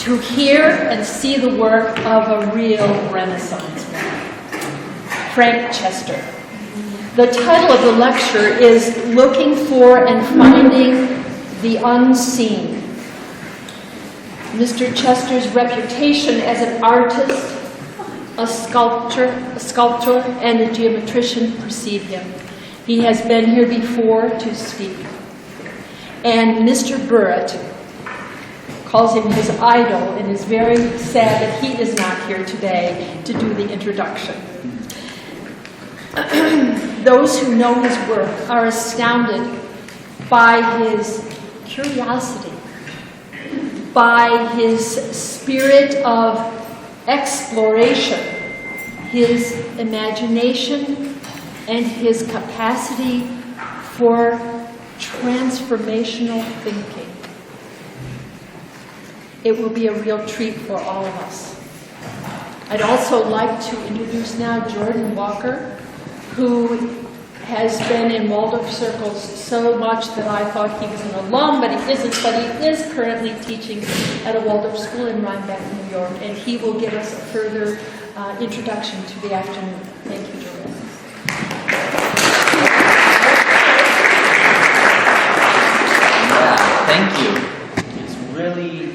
to hear and see the work of a real Renaissance man, Frank Chester. The title of the lecture is Looking for and Finding the Unseen. Mr. Chester's reputation as an artist, a sculptor, and a geometrician precede him. He has been here before to speak. And Mr. Burritt calls him his idol and is very sad that he is not here today to do the introduction. Those who know his work are astounded by his curiosity, by his spirit of exploration, his imagination, and his capacity for transformational thinking. It will be a real treat for all of us. I'd also like to introduce now Jordan Walker, who has been in Waldorf circles so much that I thought he was an alum, but he isn't, but he is currently teaching at a Waldorf school in Rhinebeck, New York, and he will give us a further introduction to the afternoon. Thank you, Jordan. Yeah, thank you. It's really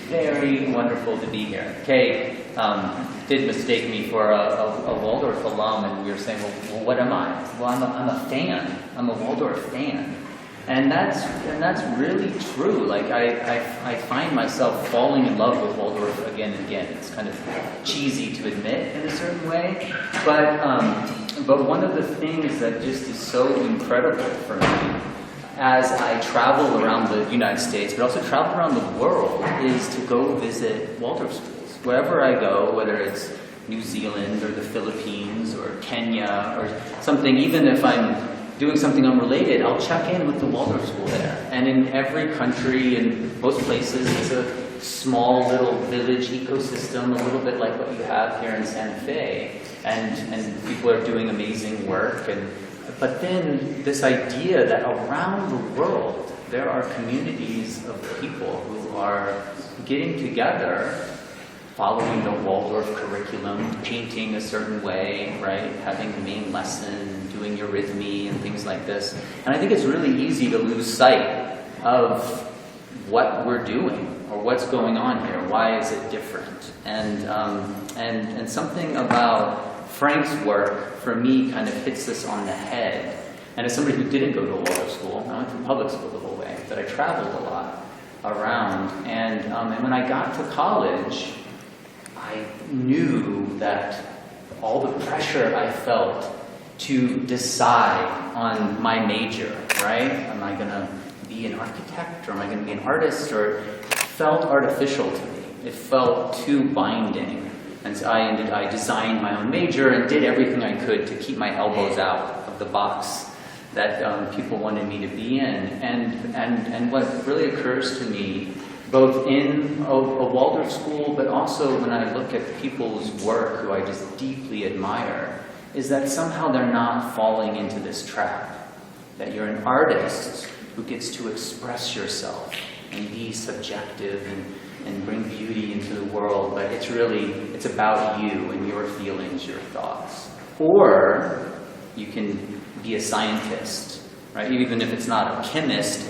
very wonderful to be here. Kay did mistake me for a Waldorf alum, and we were saying, well, what am I? Well, I'm a fan. I'm a Waldorf fan. And that's really true. Like, I find myself falling in love with Waldorf again and again. It's kind of cheesy to admit in a certain way, but one of the things that just is so incredible for me as I travel around the United States, but also travel around the world, is to go visit Waldorf schools. Wherever I go, whether it's New Zealand or the Philippines or Kenya or something, even if I'm doing something unrelated, I'll check in with the Waldorf school there. And in every country, in most places, it's a small little village ecosystem, a little bit like what you have here in Santa Fe. And people are doing amazing work. But then this idea that around the world, there are communities of people who are getting together, following the Waldorf curriculum, painting a certain way, right? Having the main lesson, doing eurythmy and things like this. And I think it's really easy to lose sight of what we're doing or what's going on here. Why is it different? And something about Frank's work, for me, kind of hits this on the head. And as somebody who didn't go to a Waldorf school, I went to public school the whole way, but I traveled a lot around. And when I got to college, I knew that all the pressure I felt to decide on my major, right? Am I going to be an architect, or am I going to be an artist? Or it felt artificial to me. It felt too binding. And so I designed my own major and did everything I could to keep my elbows out of the box that people wanted me to be in. And what really occurs to me, both in a Waldorf school, but also when I look at people's work who I just deeply admire, is that somehow they're not falling into this trap. That you're an artist who gets to express yourself and be subjective and bring beauty into the world, but it's about you and your feelings, your thoughts. Or you can be a scientist, right? Even if it's not a chemist,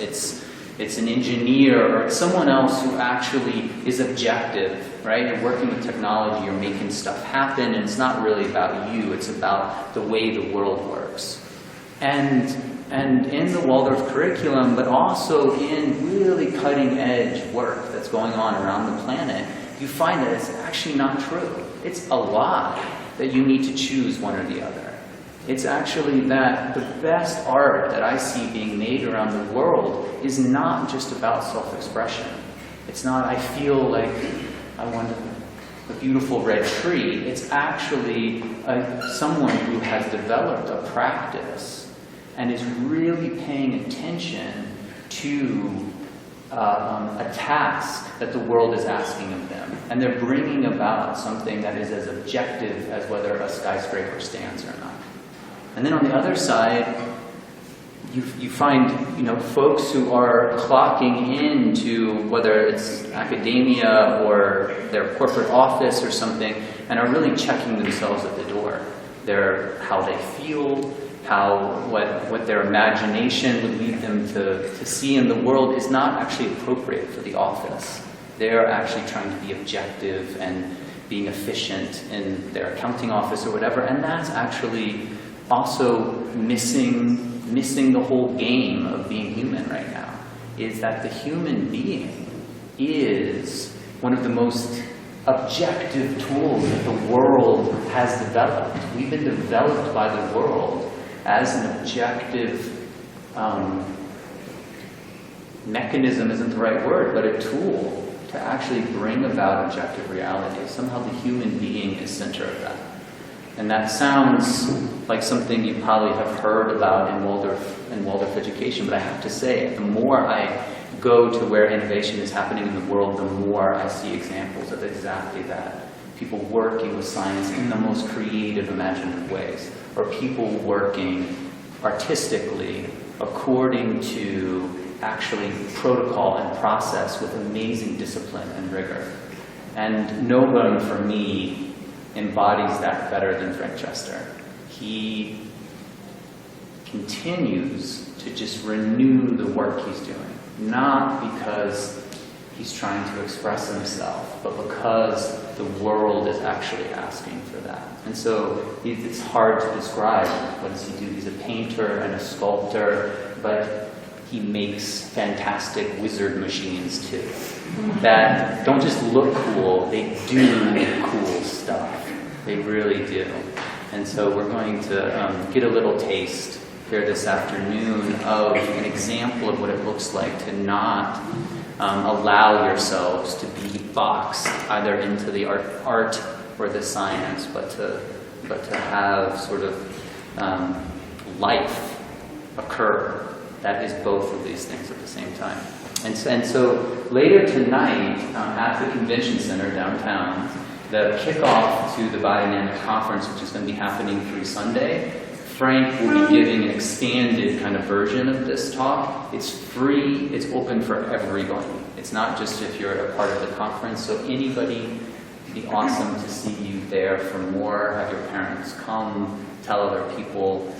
it's an engineer, or it's someone else who actually is objective, right? You're working with technology, you're making stuff happen, and it's not really about you, it's about the way the world works. And in the Waldorf curriculum, but also in really cutting-edge work that's going on around the planet, you find that it's actually not true. It's a lie that you need to choose one or the other. It's actually that the best art that I see being made around the world is not just about self-expression. It's not, I feel like I want a beautiful red tree. It's actually someone who has developed a practice and is really paying attention to a task that the world is asking of them. And they're bringing about something that is as objective as whether a skyscraper stands or not. And then on the other side, you find, you know, folks who are clocking into whether it's academia or their corporate office or something, and are really checking themselves at the door. How they feel, what their imagination would lead them to see in the world is not actually appropriate for the office. They're actually trying to be objective and being efficient in their accounting office or whatever, and that's actually also missing the whole game of being human right now, is that the human being is one of the most objective tools that the world has developed. We've been developed by the world as an objective mechanism isn't the right word, but a tool to actually bring about objective reality. Somehow the human being is center of that. And that sounds like something you probably have heard about in Waldorf education, but I have to say, the more I go to where innovation is happening in the world, the more I see examples of exactly that. People working with science in the most creative, imaginative ways, or people working artistically according to actually protocol and process with amazing discipline and rigor. And no one, for me, embodies that better than Frank Chester. He continues to just renew the work he's doing, not because he's trying to express himself, but because the world is actually asking for that. And so it's hard to describe what does he do. He's a painter and a sculptor, but he makes fantastic wizard machines too, that don't just look cool, they do cool stuff. They really do. And so we're going to get a little taste here this afternoon of an example of what it looks like to not allow yourselves to be boxed either into the art or the science, but to have sort of life occur that is both of these things at the same time. And so later tonight at the Convention Center downtown, the kickoff to the Biodynamic Conference, which is going to be happening through Sunday, Frank will be giving an expanded kind of version of this talk. It's free, it's open for everybody. It's not just if you're a part of the conference, so anybody, it'd be awesome to see you there for more. Have your parents come, tell other people.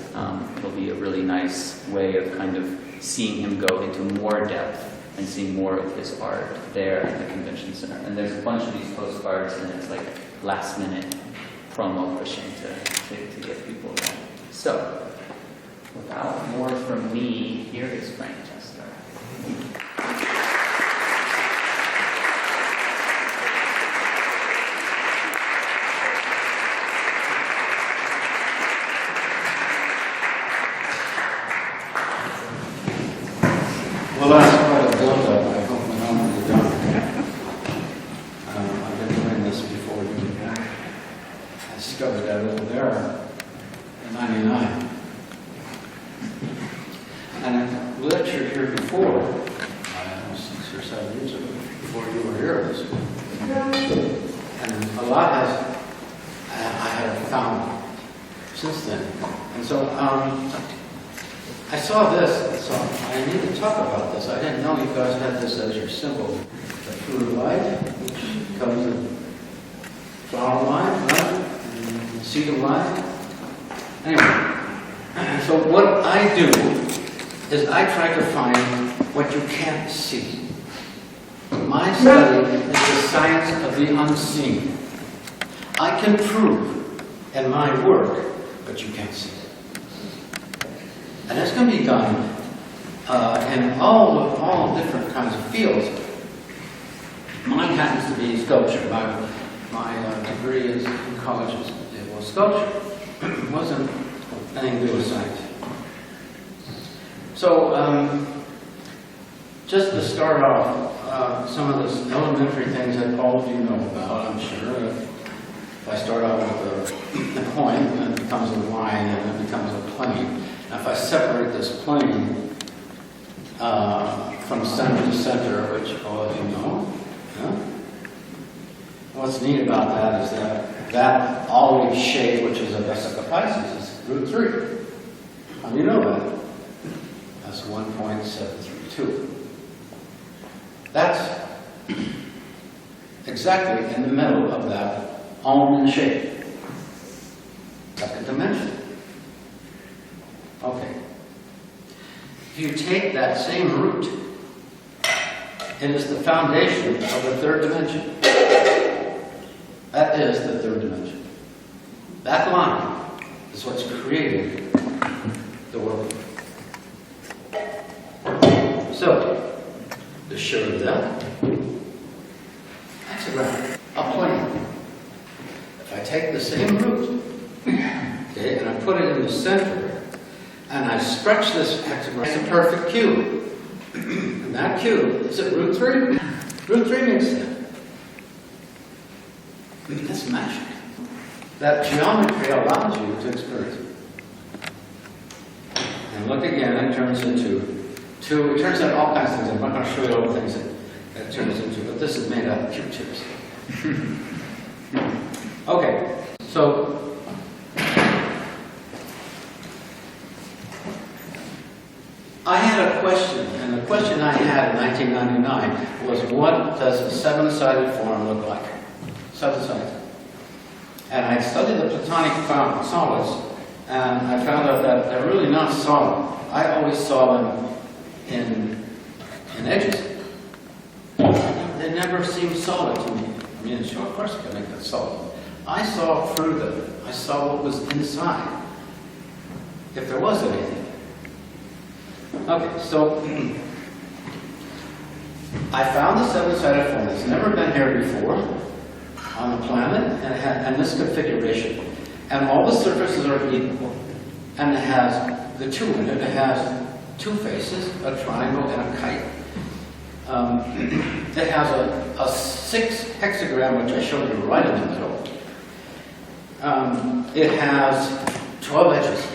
It'll be a really nice way of kind of seeing him go into more depth and seeing more of his art there at the Convention Center. And there's a bunch of these postcards, and it's like last minute promo pushing to get people there. So, without more from me, here is Frank Chester. Well, that's quite a build-up. I hope my numbers are done. I've been doing this before you. I discovered that over there in '99. And I lectured here before, I don't know, 6 or 7 years ago, before you were here this week. And a lot I have found since then. And so, I saw this, so I need to talk about this. I didn't know you guys had this as your symbol. The fruit of life, which comes in flower of life, right? And seed of life. Anyway, so what I do is I try to find what you can't see. My study is the science of the unseen. I can prove in my work what you can't see. And that's going to be done in all different kinds of fields. Mine happens to be sculpture. My degree is in college was sculpture. It wasn't anything to do with science. So just to start off, some of those elementary things that all of you know about, I'm sure. If I start out with a coin, then it becomes a line, and then it becomes a plane. Now, if I separate this plane from center to center, which all of you know, what's neat about that is that always shape, which is a vesica Pisces, is root 3. How do you know that? is 1.732. That's exactly in the middle of that almond shape. Second dimension. Okay. If you take that same root, it is the foundation of the third dimension. That is the third dimension. That line is what's creating the world. So, to show that, hexagram, a plane. If I take the same root, okay, and I put it in the center, and I stretch this hexagram, it's a perfect cube. And that cube is at root 3. Root 3 makes sense. That's magic. That geometry allows you to experience it. And look again, it turns into two, it turns out all kinds of things. I'm not going to show you all the things that it turns into, but this is made out of Q-tips. Okay, so I had a question, and the question I had in 1999 was, what does a seven-sided form look like? Seven-sided. And I studied the Platonic solids, and I found out that they're really not solid. I always saw them in edges. They never seemed solid to me. I mean, sure, of course you can make that solid. I saw through them. I saw what was inside, if there was anything. Okay, so I found the seven-sided form. It's never been here before on the planet, and this configuration. And all the surfaces are equal. And it has the two in it. It has two faces, a triangle and a kite. It has a 6 hexagram, which I showed you right in the middle. It has 12 edges.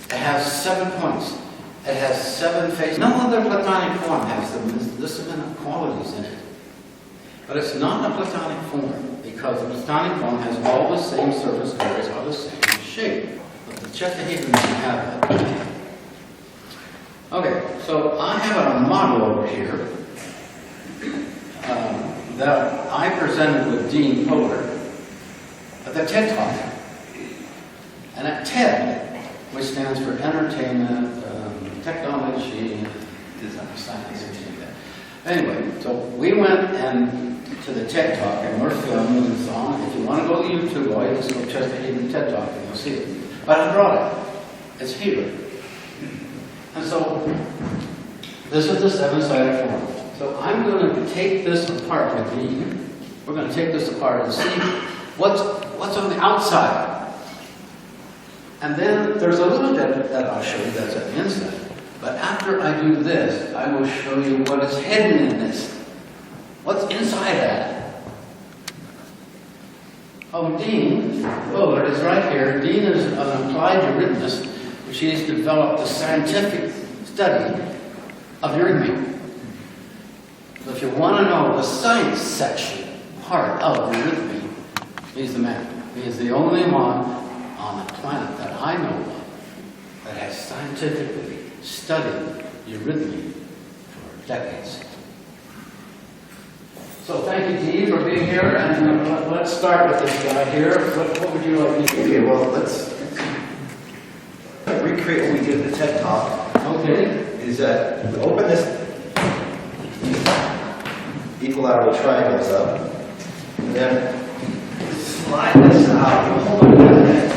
It has 7 points. It has 7 faces. No other Platonic form has this amount of qualities in it. But it's not a Platonic form, because the Platonic form has all the same surface areas, all the same shape. But the tetrahedron doesn't have that. Okay, so I have a model over here that I presented with Dean Pollard at the TED Talk. And at TED, which stands for Entertainment, Technology, Design, Science, and things like that. Anyway, so we went to the TED Talk, and we're filming and so on. If you want to go to YouTube, all you just go check the TED Talk and you'll see it. But I brought it. It's here. And so, this is the seven-sided form. So I'm going to take this apart with me. We're going to take this apart and see what's on the outside. And then there's a little bit that I'll show you that's on the inside. But after I do this, I will show you what is hidden in this. What's inside that? Oh, Dean Pollard is right here. Dean is an applied eurythmist, which he's developed a scientific study of eurythmy. So if you want to know the science section part of eurythmy, he's the man. He is the only one on the planet that I know of that has scientifically studied eurythmy for decades. So thank you, Dean, for being here, and let's start with this guy here. What would you like me to do? Okay, well, let's recreate what we did at the TED Talk. Okay. Is that we open this equilateral triangles up, and then slide this out. You hold on to that.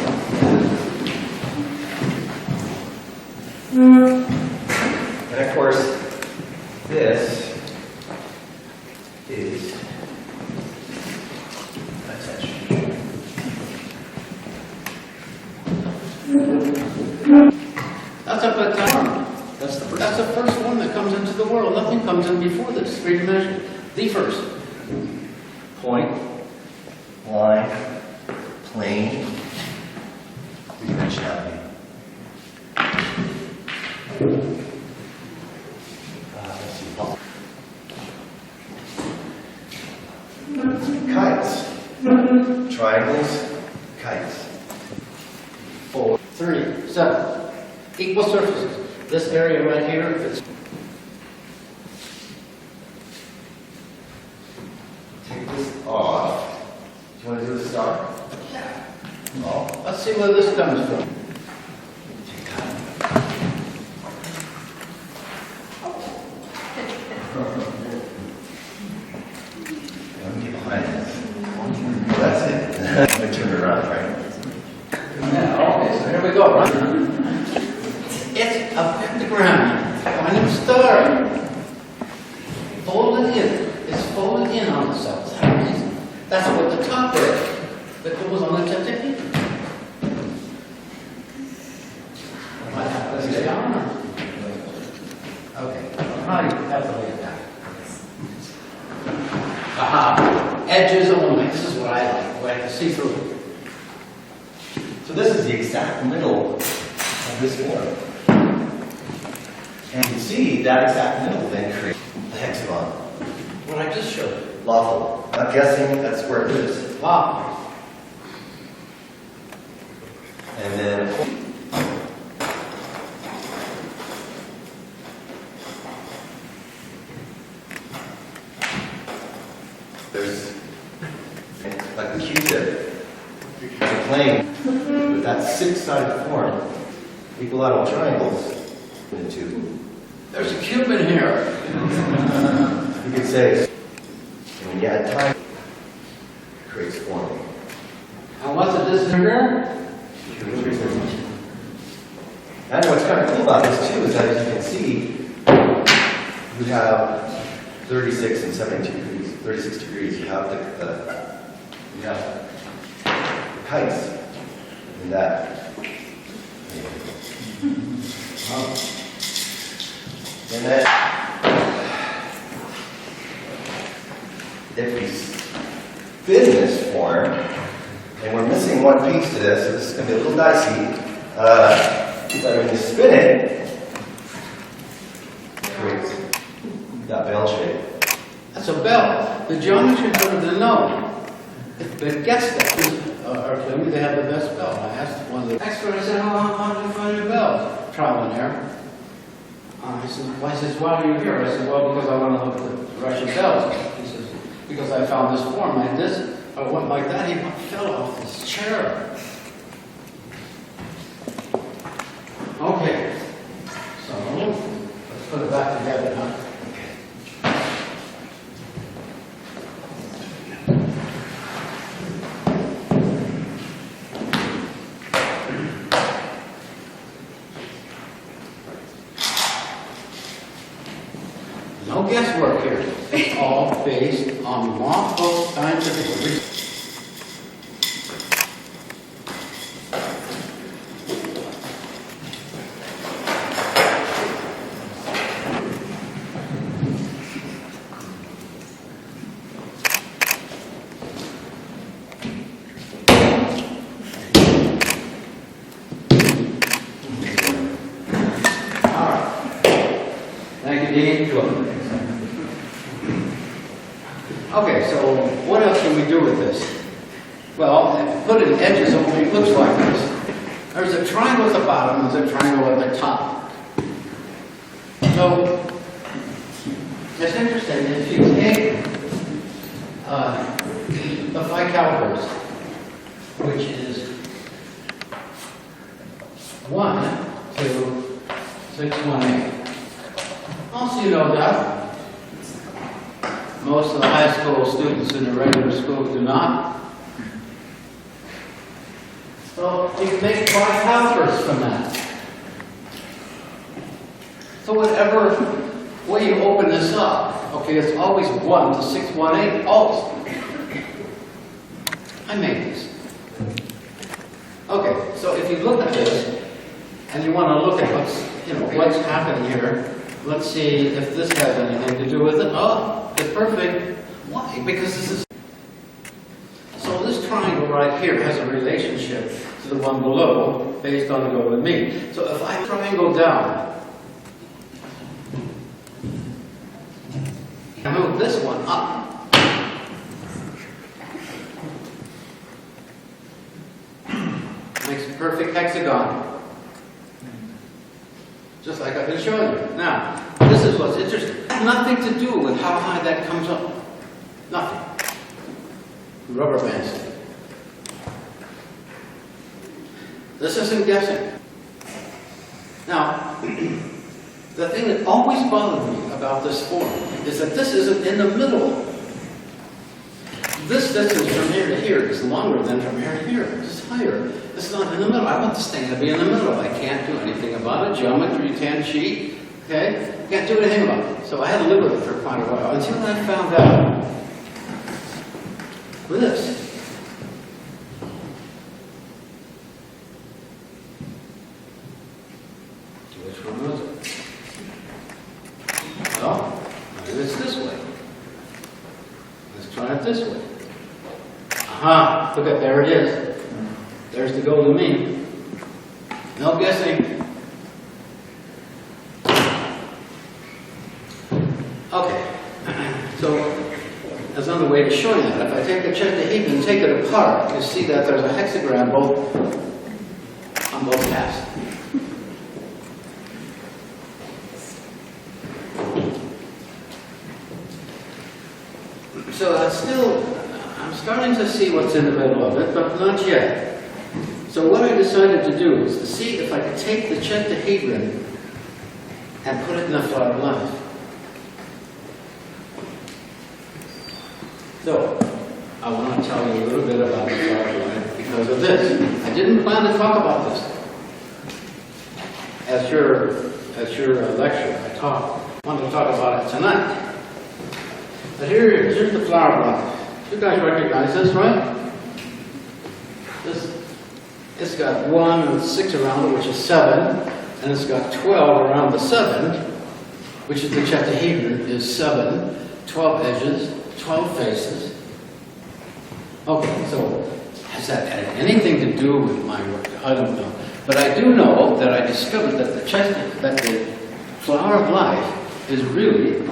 And of course, this is attention. That's a platonic. That's the first one that comes into the world. Nothing comes in before this. 3 dimension. The first. Point, line, plane, three-dimensionality. Let's see. Kites. Triangles, kites. 4, 3, 7. Equal surfaces. this area right here, it's Take this off. Do you want to do a star? yeah. Oh. Let's see where this comes from. Get behind this. Oh, that's it. Let me turn it around, right? Yeah, okay, so here we go, right? It's a pentagram, pointing star. Folded in. It's folded in on itself. Is that amazing? That's what the top is. That goes on the certificate. What happens down? Okay, probably have to leave that. Aha, edges only. This is what I like, where I can see through it. So this is the exact middle of this form. And you can see that exact middle then creates the hexagon. What I just showed you. Lawful. Not guessing, that's where it is. Wow. And then there's like a Q-tip. You're playing with that six-sided form, equilateral triangles into. There's a cube in here. You could say, when you add time, it creates form. And what's the distance here? And what's kind of cool about this too is that, as you can see, you have 36 and 72 degrees, 36 degrees. You have you have the kites in that. And then, if we spin this form, and we're missing one piece to this, so this is going to be a little dicey. But when you spin it, it creates that bell shape. That's a bell. The geometry would have known. If it gets that, or maybe they have the best bell. I asked one of the experts, I said, how did you find your bells? Trial and error. I said, why are you here? I said, well, because I want to look at the Russian bells. He says, because I found this form like this. I went like that, he fell off his chair. Okay, so let's put it back together now. No guesswork here. It's all based on lawful scientific research. Okay, so what else can we do with this? Well, put in edges only looks like this. There's a triangle at the bottom, there's a triangle at the top. So, it's interesting, if you take the 5 calipers, which is 1, 2, 6, 1, 8. Also, you know that. Most of the high school students in the regular school do not. So you can make 5 calipers from that. So whatever way you open this up, okay, it's always 1 to 6, 1, 8, always. I made these. Okay, so if you look at this, and you want to look at what's happening here, let's see if this has anything to do with it. Oh, it's perfect. Why? Because this is... So this triangle right here has a relationship to the one below based on the golden mean. So if I triangle down, I move this one up. Makes a perfect hexagon. just like I've been showing you. Now, this is what's interesting. It has nothing to do with how high that comes up. Nothing. Rubber bands it. This isn't guessing. Now, the thing that always bothered me about this form is that this isn't in the middle. This distance from here to here is longer than from here to here. It's higher. It's not in the middle. I want this thing to be in the middle. I can't do anything about it. Geometry, you can't cheat. Okay? Can't do anything about it. So I had to live with it for quite a while until I found out this. Which one was it? Well, maybe it's this way. Let's try it this way. Aha! Look at, there it is. There's the golden mean. No guessing. Okay. So, that's another way to show you that. If I take the Heath and take it apart, you see that there's a hexagram on both halves. So I'm starting to see what's in the middle of it, but not yet. So what I decided to do is to see if I could take the tetrahedron and put it in the flower of life. So, I want to tell you a little bit about the flower of life because of this. I didn't plan to talk about this at your lecture. I wanted to talk about it tonight. But here it is. Here's the flower of life. You guys recognize this, right? It's got 1 and 6 around it, which is 7, and it's got 12 around the 7, which is the tetrahedron, is 7, 12 edges, 12 faces. Okay, so has that had anything to do with my work? I don't know. But I do know that I discovered that the flower of life is really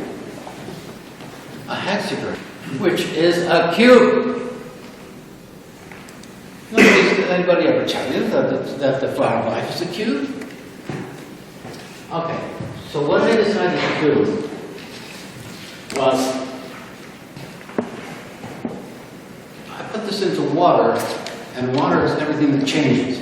a hexagram, which is a cube. Anybody ever tell you that the flower of life is a cube? Okay, so what I decided to do was I put this into water, and water is everything that changes.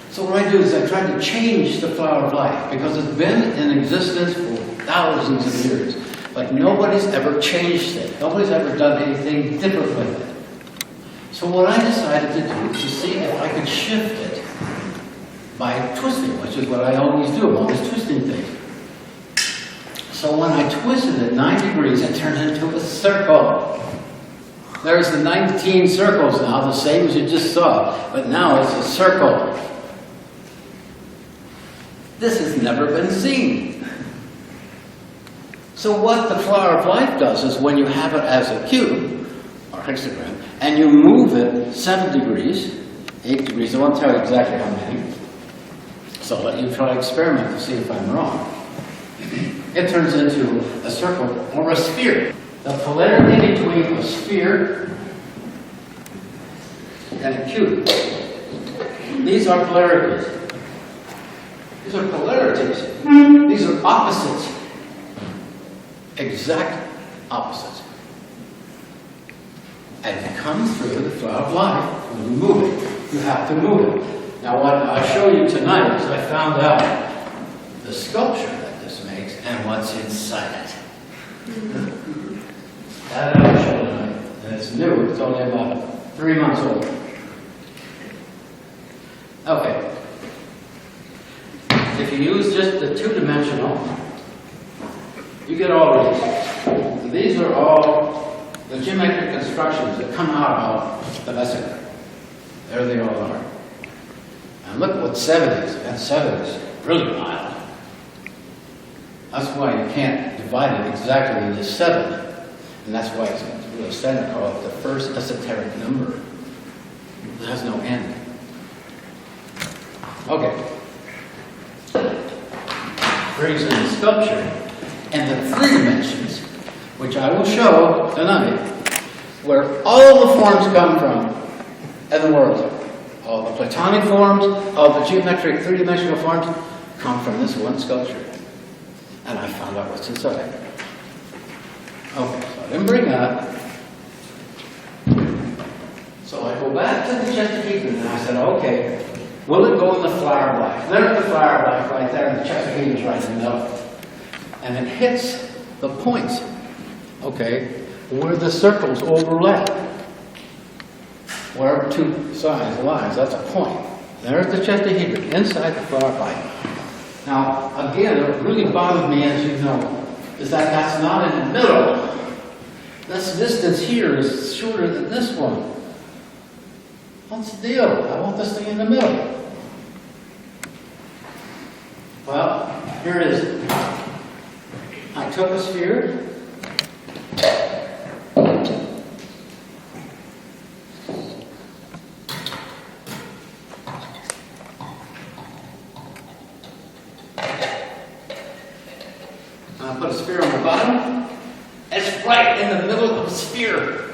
So what I do is I try to change the flower of life because it's been in existence for thousands of years, but nobody's ever changed it. Nobody's ever done anything different with it. So what I decided to do is to see if I could shift it by twisting, which is what I always do. I'm always twisting things. So when I twisted it 9 degrees, it turned into a circle. There's the 19 circles now, the same as you just saw, but now it's a circle. This has never been seen. So what the flower of life does is when you have it as a cube, or hexagram, and you move it 7 degrees, 8 degrees, I won't tell you exactly how many, so I'll let you try to experiment to see if I'm wrong. It turns into a circle or a sphere. The polarity between a sphere and a cube. These are polarities. These are polarities. These are opposites. Exact opposites. And it comes through the flower of life. When you move it, you have to move it. Now what I'll show you tonight is I found out the sculpture that this makes and what's inside it. That I'll show you tonight. And it's new. It's only about 3 months old. Okay. If you use just the two-dimensional, you get all of these. And these are all the geometric constructions that come out of the vesicle. There they all are. And look what 7 is. That 7 is really mild. That's why you can't divide it exactly into 7. And that's why it's really standard called the first esoteric number. It has no end. Okay. Brings in the sculpture and the 3 dimensions, which I will show tonight, where all the forms come from in the world. All the Platonic forms, all the geometric 3-dimensional forms come from this one sculpture. and I found out what's inside. Okay, so I didn't bring that. So I go back to the Chesterfield and I said, okay, will it go in the flower black? There's the flower black right there, and the Chesterfield is right in the middle. And it hits the points, okay, where the circles overlap. Where two sides lines, that's a point. There's the Chesterfield inside the flower black. Now, again, what really bothered me, as you know, is that that's not in the middle. This distance here is shorter than this one. What's the deal? I want this thing in the middle. Well, here it is. I took a sphere. I put a sphere on the bottom. It's right in the middle of the sphere.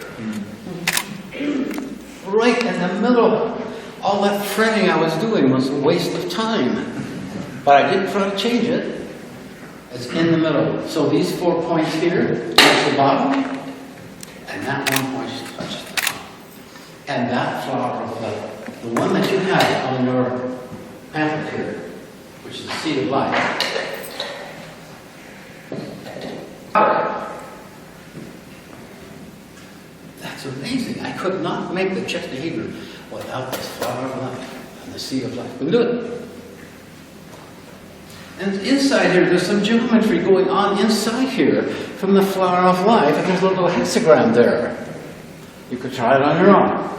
Right in the middle. All that fretting I was doing was a waste of time. But I didn't try to change it. It's in the middle. So these 4 points here touch the bottom, and that one point touches the top. And that flower, the one that you have on your pamphlet here, which is the seed of life. That's amazing. I could not make the Chesterfield without this flower of life and the seed of life. We can do it. And inside here, there's some geometry going on inside here from the flower of life, and there's a little hexagram there. You could try it on your own.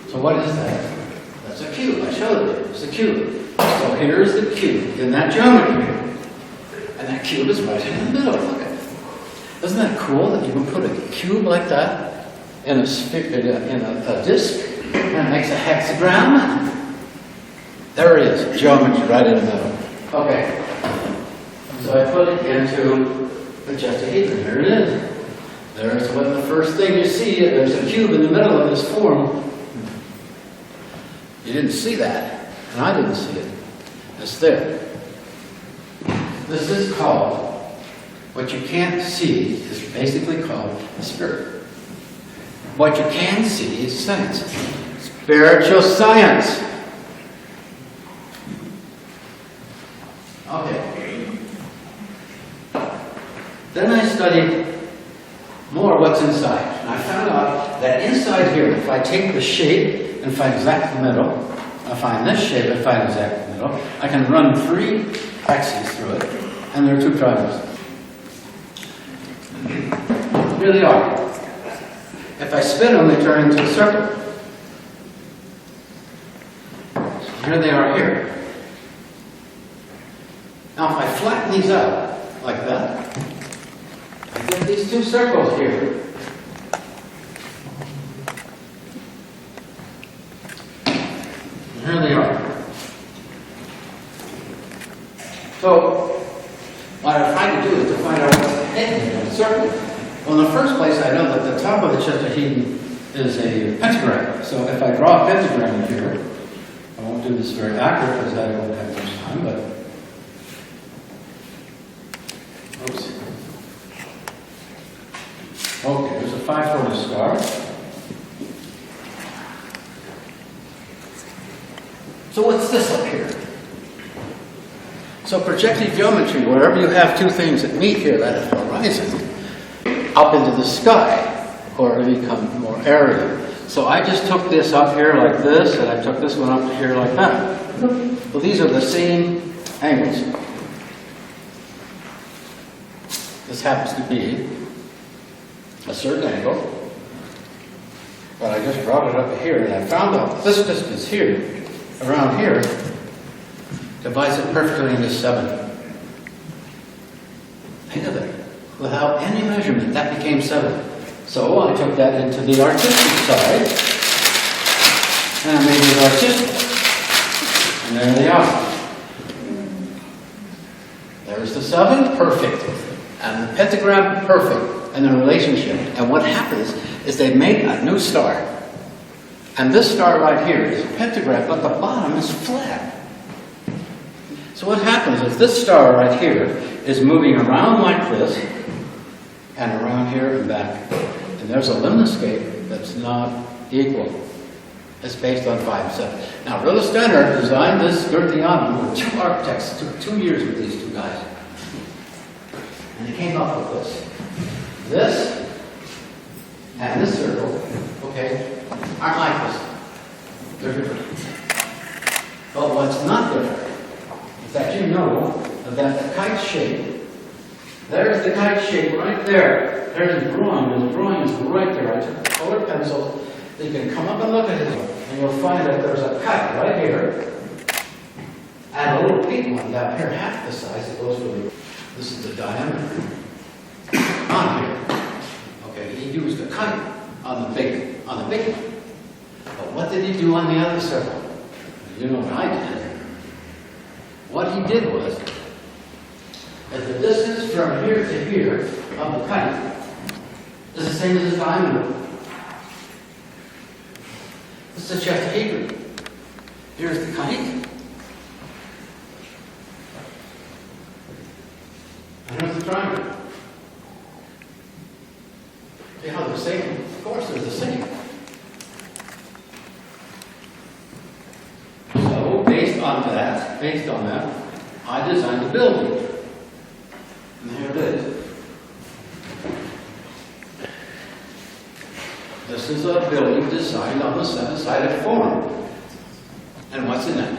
So what is that? That's a cube. I showed it. It's a cube. So here's the cube in that geometry. And that cube is right in the middle. Look at it. Isn't that cool that you can put a cube like that in a sphere, in a disc, and it makes a hexagram? There it is, geometry right in the middle. Okay. So I put it into the Chesterfield. There it is. There's when the first thing you see, there's a cube in the middle of this form. You didn't see that, and I didn't see it. It's there. This is called, what you can't see is basically called the spirit. What you can see is science. Spiritual science. Okay. Then I studied more what's inside. And I found out that inside here, if I take the shape and find exact middle, I find this shape and find exact middle, I can run 3 axes through it, and there are 2 triangles. Here they are. If I spin them, they turn into a circle. Here they are here. Now if I flatten these out, like that, I get these 2 circles here. And here they are. So, what I tried to do is to find out what's the head of the circle. Well, in the first place, I know that the top of the Chesterfield is a pentagram. So if I draw a pentagram here, I won't do this very accurate because I don't have much time, but oops. Okay, there's a 540 star. So what's this up here? So projective geometry, wherever you have 2 things that meet here, that is the horizon, up into the sky, or it becomes more aerial. So I just took this up here like this, and I took this one up here like that. Well, these are the same angles. This happens to be a certain angle, but I just brought it up here, and I found out this distance here, around here, divides it perfectly into 7. Think of it. Without any measurement, that became 7. So I took that into the artistic side, and I made it artistic. And there they are. There's the 7, perfect. And the pentagram, perfect. And the relationship. And what happens is they make a new star. And this star right here is a pentagram, but the bottom is flat. So what happens is this star right here is moving around like this, and around here and back. And there's a lemniscape that's not equal. It's based on 5 and 7. Now, Rilla Stenner designed this Gerthianum with 2 architects. It took 2 years with these 2 guys. And they came up with this. This and this circle, okay, aren't like this. They're different. But what's not different is that you know that the kite shape, there's the kite shape right there. There's his drawing. His drawing is right there. I took a colored pencil. You can come up and look at it, and you'll find that there's a kite right here, and a little pink one down here, half the size that goes for the. This is the diameter on here. Okay, he used a kite on the big one. But what did he do on the other circle? You know what I did. What he did was, that the distance from here to here of the kite is the same as the diameter. This is just Hebrew. Here's the kite. And here's the triangle. See how they're the same? Of course they're the same. So based on that, I designed the building. And here it is. This is a building designed on the 7-sided form. And what's in it?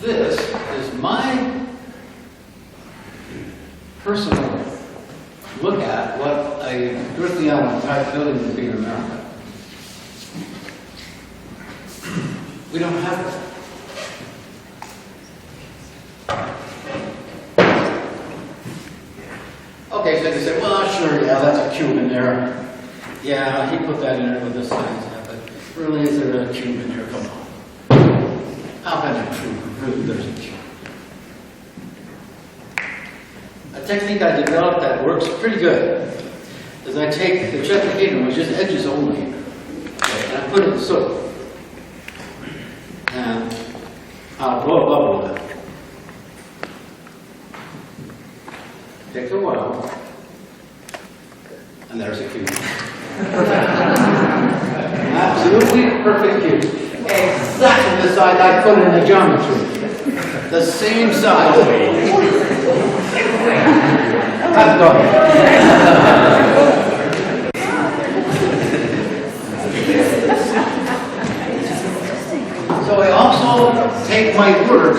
This is my personal look at what a Gerthianum type building would be in America. We don't have it. Okay, so they say, well, sure, yeah, that's a cube in there. Yeah, he put that in there with the signs, but really, is there a cube in there? Come on. How can I prove there's a cube? A technique I developed that works pretty good is I take the tetrahedron, which is edges only, okay, and I put it in soap. And I'll blow a bubble with it. Takes a while, and there's a cube. Absolutely perfect cube. Exactly the size I put in the geometry. The same size. Let's go. So I also take my work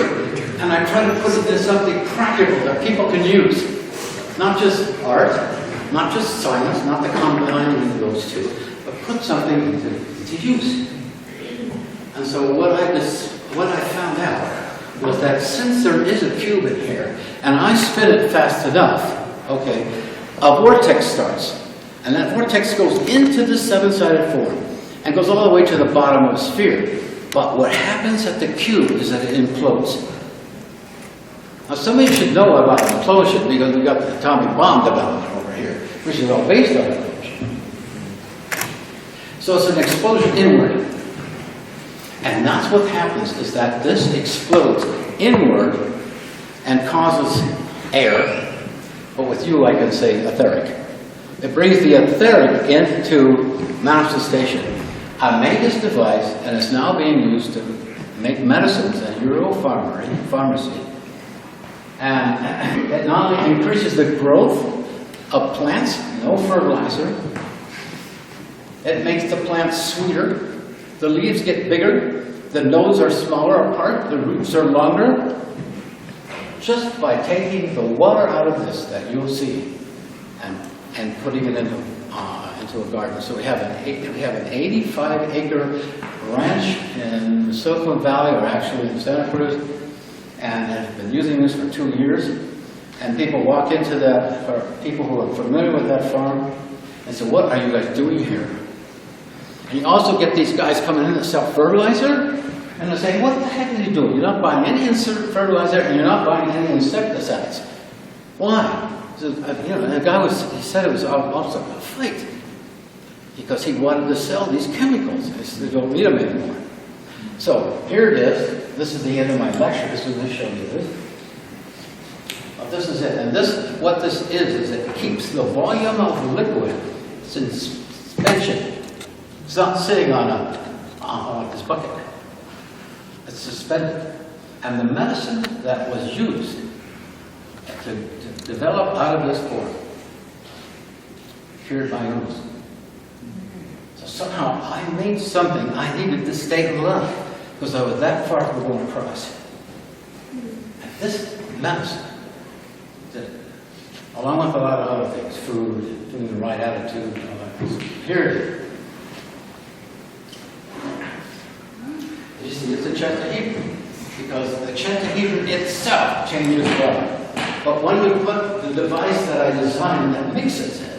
and I try to put it into something practical that people can use. Not just art, not just science, not the combining of those two, but put something into use. And so what I found out was that since there is a cube in here, and I spin it fast enough, okay, a vortex starts. And that vortex goes into the 7-sided form and goes all the way to the bottom of the sphere. But what happens at the cube is that it implodes. Now, some of you should know about implosion because we've got the atomic bomb development over here, which is all based on implosion. So it's an explosion inward. And that's what happens, is that this explodes inward and causes air, but with you I can say etheric. It brings the etheric into manifestation. I made this device, and it's now being used to make medicines and pharmacy. And it not only increases the growth of plants, no fertilizer, it makes the plants sweeter, the leaves get bigger, the nodes are smaller apart, the roots are longer, just by taking the water out of this that you'll see and putting it into a garden. So we have an 85-acre ranch in the Silicon Valley, or actually in Santa Cruz, and have been using this for 2 years. And people walk into that, or people who are familiar with that farm, and say, what are you guys doing here? And you also get these guys coming in that sell fertilizer, and they're saying, what the heck are you doing? You're not buying any fertilizer, and you're not buying any insecticides. Why? So, and the guy he said it was almost like a fight. because he wanted to sell these chemicals. He said, they don't need them anymore. So here it is. This is the end of my lecture. This is going to show you this. Well, this is it. And this, what this is it keeps the volume of liquid. It's in suspension. It's not sitting on like this bucket. It's suspended. And the medicine that was used to develop out of this form cured my illness. So somehow I made something. I needed to stay alive because I was that far from going across. And this medicine, along with a lot of other things, food, doing the right attitude, and all that. Here it is. You see, it's a tetrahedron, because the tetrahedron itself changes water. But when we put the device that I designed that mixes it,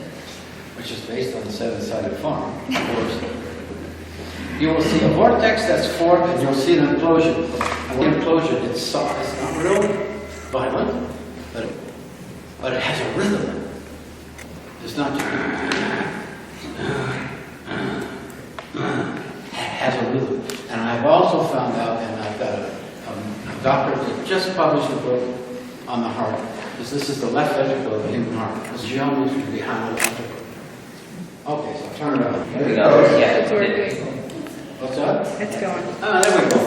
which is based on the seven-sided form, of course, you will see a vortex that's formed, and you'll see an implosion. And the implosion, it's soft. It's not real violent, but it has a rhythm. It's not just... It has a rhythm. And I've also found out, and I've got a doctor that just published a book on the heart, because this is the left ventricle of the human heart. The geometry behind the ventricle. Okay, so turn it around. There we go. Yeah, It's working. What's that? It's going. Ah, there we go.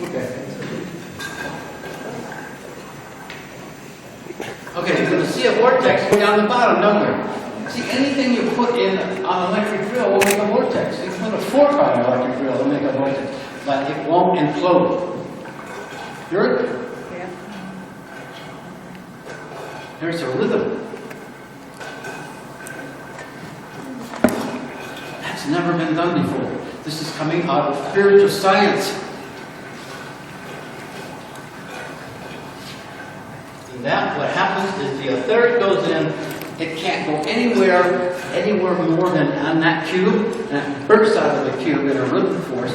Okay. Okay, you're going to see a vortex go down the bottom, don't you? See, anything you put in on an electric drill will make a vortex. You can put a fork on an electric drill, it'll make a vortex. But it won't implode. You're Yeah. There's a rhythm. That's never been done before. This is coming out of spiritual science. And that, what happens is the etheric goes in, it can't go anywhere more than on that cube, and it bursts out of the cube in a rhythm force,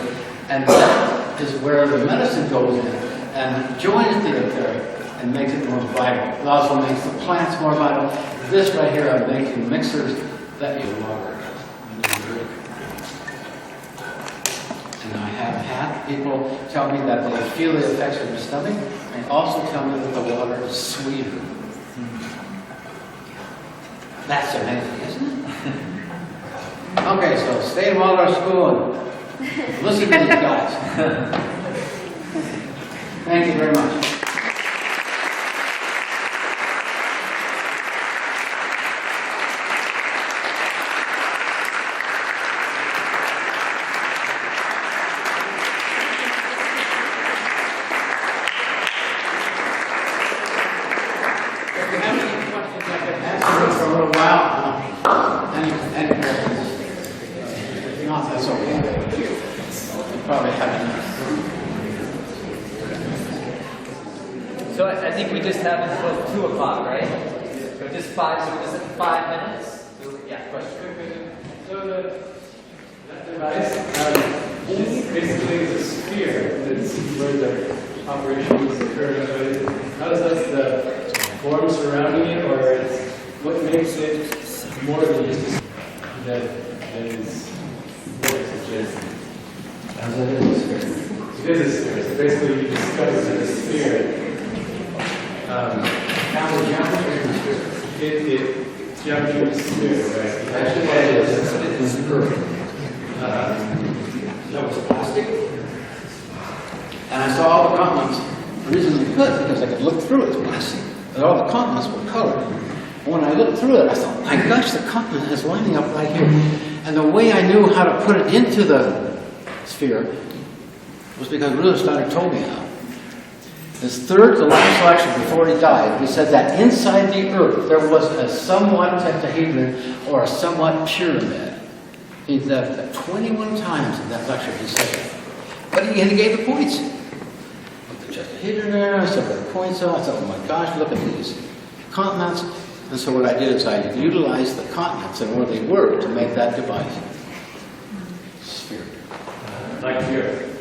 and that is where the medicine goes in and joins the etheric and makes it more vital. It also makes the plants more vital. This right here, I'm making mixers that you water. And I have had people tell me that they feel the effects of their stomach. They also tell me that the water is sweeter. That's amazing, isn't it? Okay, so stay in Waldorf school and listen to these guys. Thank you very much. So I think we just have until 2 o'clock, right? So just 5 minutes? Yeah, question. So that device basically is a sphere that's where the operation is occurring. How does that the form surrounding it, or it's, what makes it more than just a that is what it suggests? As it is a sphere. It is a sphere. So basically you discuss it as a sphere. Geometry is a sphere, right? Actually, what it is a curve. That was plastic. And I saw all the continents. The reason I could, because I could look through it, it's plastic. And all the continents were colored. And when I looked through it, I thought, my gosh, the continent is lining up right here. And the way I knew how to put it into the sphere was because Rudolf Steiner told me how. His third to last lecture before he died, he said that inside the earth there was a somewhat tetrahedron or a somewhat pyramid. He did that 21 times in that lecture he said that. But he gave the points. Put the tetrahedron there, I said the points on, I thought, oh my gosh, look at these continents. And so what I did is I utilized the continents and where they were to make that device. Sphere. Like here.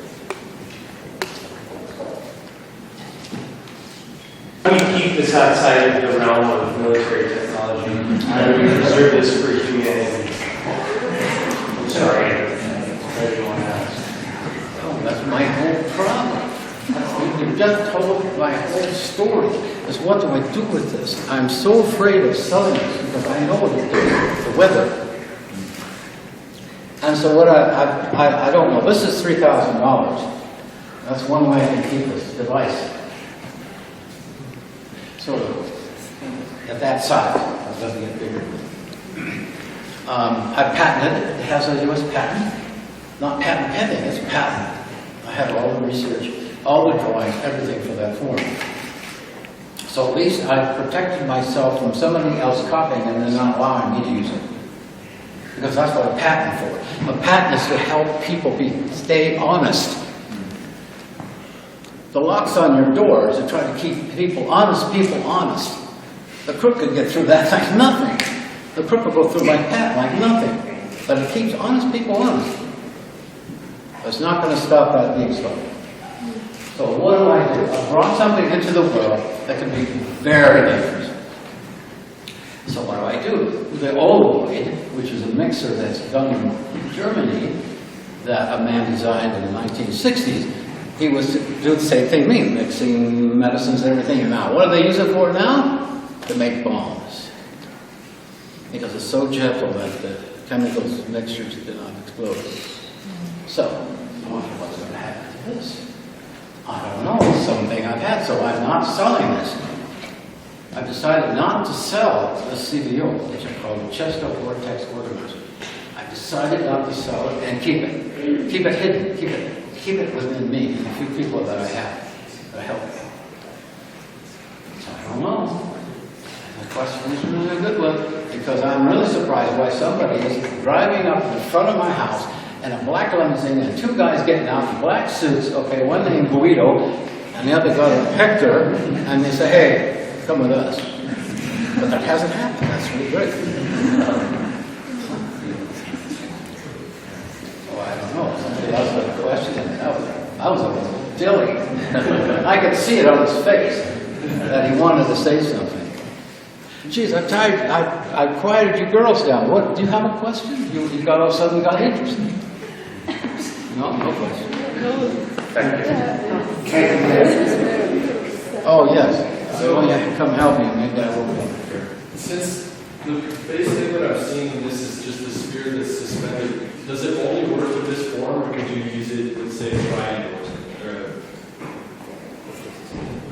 How do you keep this outside of the realm of military technology? How do you preserve this for humanity? just told my whole story. Is what do I do with this? I'm so afraid of selling this because I know what it does with the weather. And so what I don't know. This is $3,000. That's one way I can keep this device. Sort of at that size. It doesn't get bigger. I patented it. It has a U.S. patent. Not patent pending, it's patent. I have all the research, all the drawings, everything for that form. So at least I protected myself from somebody else copying and then not allowing me to use it. Because that's what a patent for. A patent is to help people stay honest. The locks on your doors are trying to keep people honest. The crook could get through that like nothing. The crook will go through my patent like nothing. But it keeps honest people honest. It's not going to stop that being so. So what do? I brought something into the world that can be very dangerous. So what do? The Ovoid, which is a mixer that's done in Germany, that a man designed in the 1960s, he was to do the same thing, mixing medicines and everything. And now, what do they use it for now? To make bombs. Because it's so gentle that the chemicals mixtures do not explode. So, I wonder what's going to happen to this. I don't know, it's something I've had, so I'm not selling this. I've decided not to sell the CVO, which I call the Chesto Vortex Organizer. I've decided not to sell it and keep it. Keep it hidden, keep it within me and a few people that I have, that I help. So I don't know. The question is really a good one, because I'm really surprised why somebody is driving up in front of my house in a black limousine and two guys getting out in black suits, okay, one named Guido and the other guy Hector, and they say, hey, come with us. But that hasn't happened. That's really great. Oh, I don't know. Somebody else had a question. I was a little dilly. I could see it on his face that he wanted to say something. Geez, I'm tired. I quieted you girls down. What? Do you have a question? You got all of a sudden got interested. No question. Oh yes. So yeah, come help me make that open. Since basically what I'm seeing, this is just a sphere that's suspended. Does it only work with this form, or could you use it with, say, a triangle or something?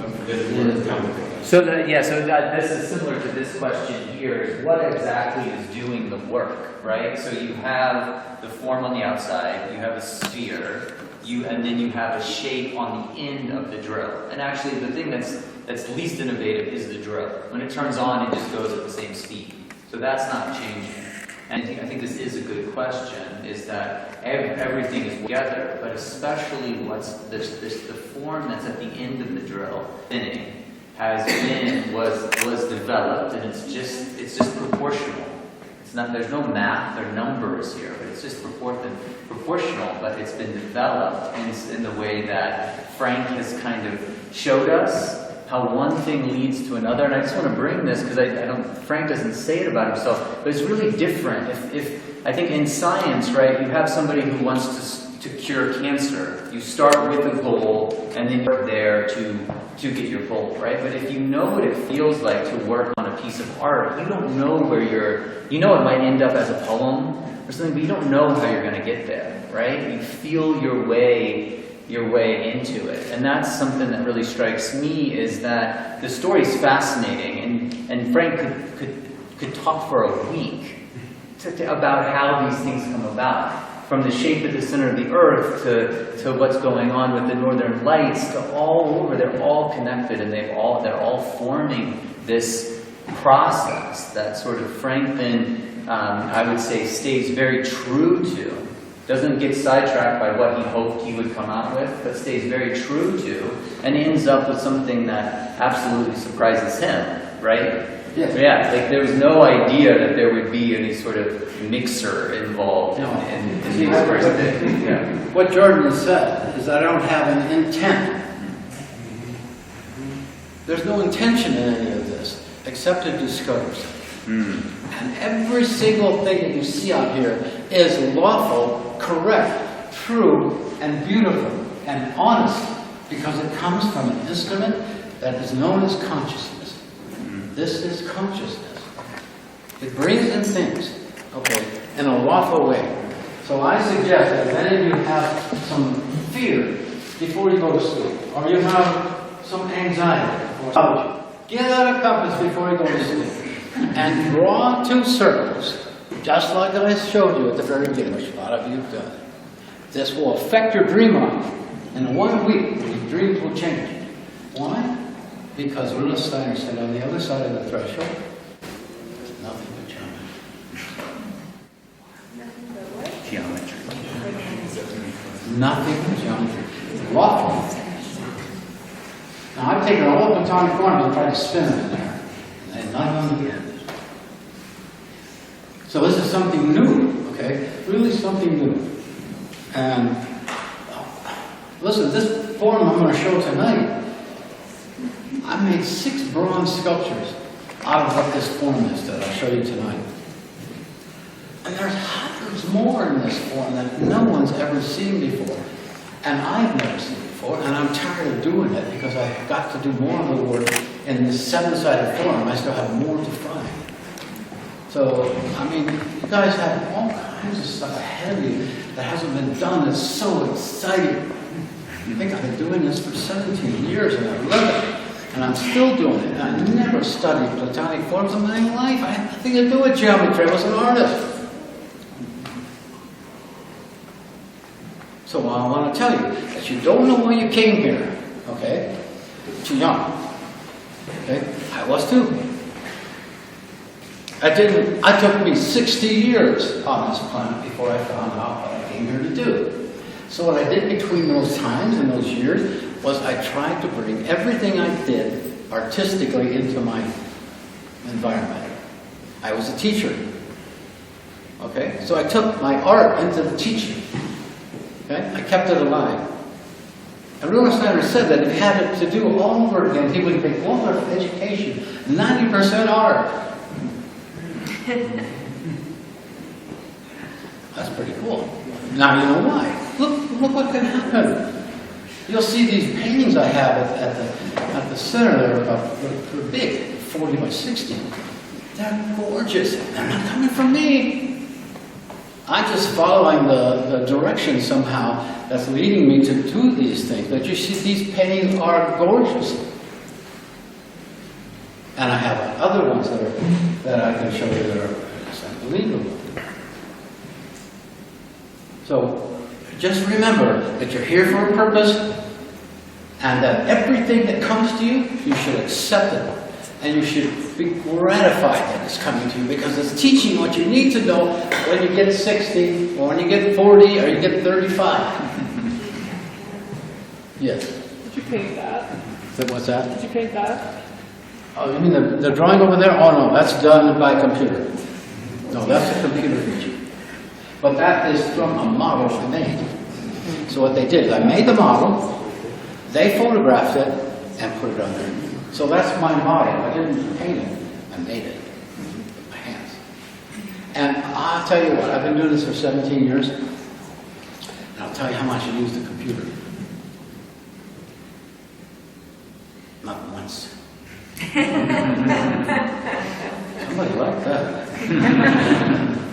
I'm forgetting the word. So this is similar to this question here, is what exactly is doing the work, right? So you have the form on the outside, you have a sphere, and then you have a shape on the end of the drill. And actually the thing that's least innovative is the drill. When it turns on, it just goes at the same speed. So that's not changing. And I think this is a good question, is that everything is together, but especially the form that's at the end of the drill, thinning, was developed, and it's just proportional. It's not, there's no math or numbers here, but it's just proportional, but it's been developed in the way that Frank has kind of showed us how one thing leads to another. And I just want to bring this because Frank doesn't say it about himself, but it's really different. If I think in science, right, you have somebody who wants to cure cancer. You start with a goal, and then you're there to get your goal, right? But if you know what it feels like to work on a piece of art, you don't know where you know it might end up as a poem or something, but you don't know how you're going to get there, right? You feel your way into it. And that's something that really strikes me, is that the story's fascinating, and Frank could talk for a week about how these things come about. From the shape at the center of the earth to what's going on with the northern lights to all over, they're all connected, and they're all forming this process that sort of Frank then, I would say, stays very true to. Doesn't get sidetracked by what he hoped he would come out with, but stays very true to, and ends up with something that absolutely surprises him, right? Yes. Yeah, like there was no idea that there would be any sort of mixer involved in See, these first things. Yeah. What Jordan said is I don't have an intent. There's no intention in any of this, except to discover something. And every single thing that you see out here is lawful, correct, true, and beautiful, and honest. because it comes from an instrument that is known as consciousness. This is consciousness. It brings in things, okay, in a lawful way. So I suggest that many of you have some fear before you go to sleep, or you have some anxiety, or get out a compass before you go to sleep, and draw 2 circles, just like I showed you at the very beginning, which a lot of you have done. This will affect your dream life. In 1 week, your dreams will change. Why? Because Rudolf Steiner said on the other side of the threshold, nothing but geometry. Nothing but geometry. Lawful. Now I've taken all the Platonic forms and tried to spin them in there. And none of them again. So this is something new, okay? Really something new. And listen, this form I'm going to show tonight, I made 6 bronze sculptures out of what this form is that I'll show you tonight. And there's hundreds more in this form that no one's ever seen before. And I've never seen before, and I'm tired of doing it because I've got to do more of the work in this 7-sided form. I still have more to find. So, I mean, you guys have all kinds of stuff ahead of you that hasn't been done. It's so exciting. I think I've been doing this for 17 years, and I love it. And I'm still doing it. And I never studied Platonic forms in my life. I had nothing to do with geometry. I was an artist. So I want to tell you that you don't know why you came here, okay? Too young, okay? I was too. It took me 60 years on this planet before I found out what I came here to do. So what I did between those times and those years was I tried to bring everything I did artistically into my environment. I was a teacher, okay? So I took my art into the teaching. Okay? I kept it alive. And Rudolf Steiner said that if he had it to do all over again, he would make Waldorf education 90% art. That's pretty cool. Now you know why. Look what can happen. You'll see these paintings I have at the center. They're big, 40 by 60. They're gorgeous. They're not coming from me. I'm just following the direction somehow that's leading me to do these things. But you see, these paintings are gorgeous. And I have other ones that I can show you that are just unbelievable. So just remember that you're here for a purpose, and that everything that comes to you, you should accept it. And you should be gratified that it's coming to you, because it's teaching what you need to know when you get 60, or when you get 40, or you get 35. Yes? Did you paint that? What's that? Did you paint that? Oh, you mean the drawing over there? Oh no, that's done by computer. No, that's a computer feature. But that is from a model I made. So what they did, I made the model, they photographed it, and put it on there. So that's my model. I didn't paint it, I made it with my hands. And I'll tell you what, I've been doing this for 17 years, and I'll tell you how much I use the computer. Not once. Somebody liked that.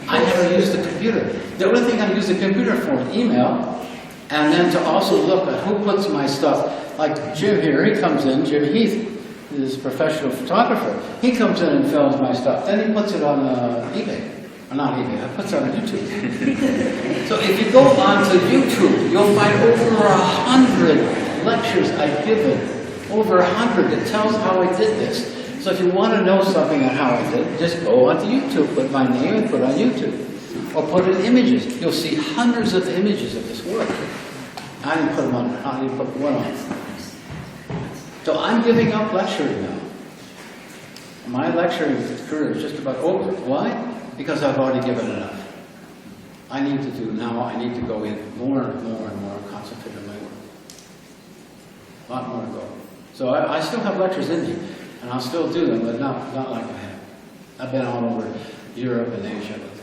I never used the computer. The only thing I use the computer for is email, and then to also look at who puts my stuff. Like Jim here, he comes in, Jim Heath, is a professional photographer. He comes in and films my stuff. Then he puts it on eBay. Or not eBay, he puts it on YouTube. So if you go onto YouTube, you'll find over 100 lectures I've given. Over 100. It tells how I did this. So if you want to know something on how I did it, just go onto YouTube, put my name and put on YouTube. Or put in images. You'll see hundreds of images of this work. I didn't put them on. I didn't put one on. So I'm giving up lecturing now. My lecturing career is just about over. Why? Because I've already given enough. I need to go in more and more and more, concentrate on my work. A lot more to go. So I still have lectures in me, and I'll still do them, but not like I have. I've been all over Europe and Asia with